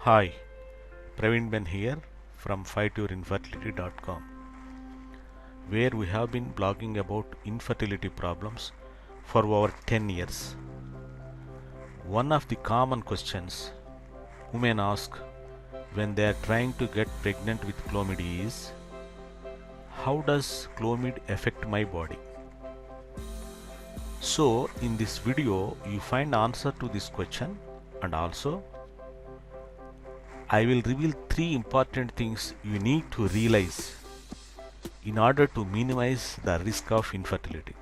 Hi, Praveen Ben here from fightyourinfertility.com, where we have been blogging about infertility problems for over 10 years. One of the common questions women ask when they are trying to get pregnant with Clomid is, how does Clomid affect my body? So in this video you find answer to this question, and also I will reveal 3 important things you need to realize in order to minimize the risk of infertility.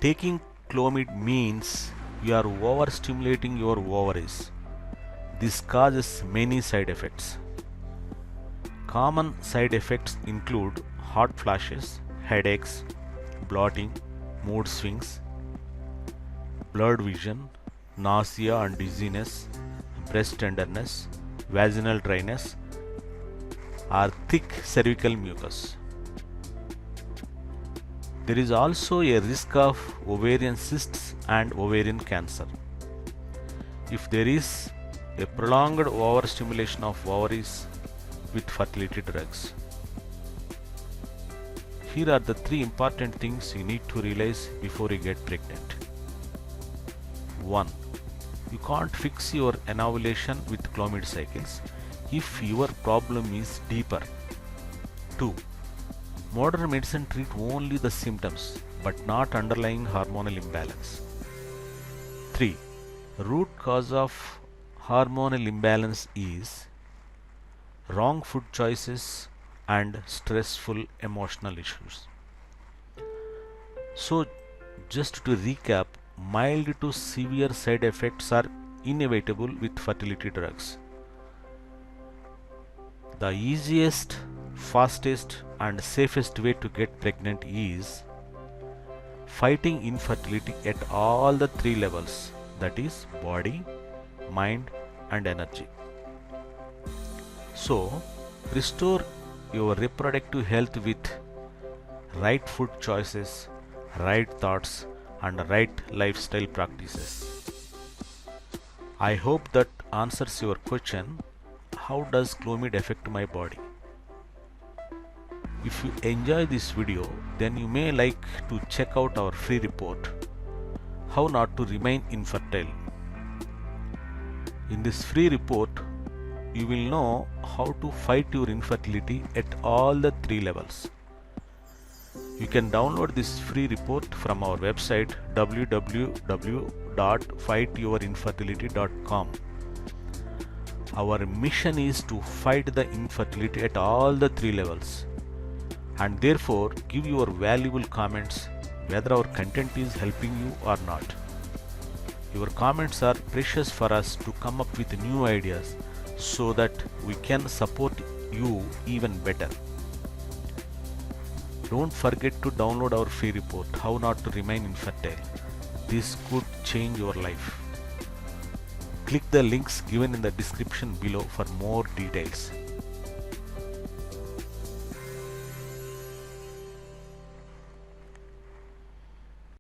Taking Clomid means you are overstimulating your ovaries. This causes many side effects. Common side effects include hot flashes, headaches, bloating, mood swings, blurred vision, nausea and dizziness, breast tenderness, vaginal dryness, or thick cervical mucus. There is also a risk of ovarian cysts and ovarian cancer. If there is a prolonged overstimulation of ovaries with fertility drugs. Here are the 3 important things you need to realize before you get pregnant. 1. You can't fix your anovulation with Clomid cycles if your problem is deeper. 2. Modern medicine treat only the symptoms but not underlying hormonal imbalance. 3. Root cause of hormonal imbalance is wrong food choices and stressful emotional issues. So just to recap, mild to severe side effects are inevitable with fertility drugs. The easiest, fastest and safest way to get pregnant is fighting infertility at all the 3 levels, that is body, mind and energy. So restore your reproductive health with right food choices, right thoughts and right lifestyle practices. I hope that answers your question, how does Clomid affect my body? If you enjoy this video, then you may like to check out our free report, How Not to Remain Infertile. In this free report, you will know how to fight your infertility at all the 3 levels. You can download this free report from our website www.fightyourinfertility.com. Our mission is to fight the infertility at all the 3 levels, and therefore give your valuable comments whether our content is helping you or not. Your comments are precious for us to come up with new ideas so that we can support you even better. Don't forget to download our free report, How Not to Remain Infertile. This could change your life. Click the links given in the description below for more details.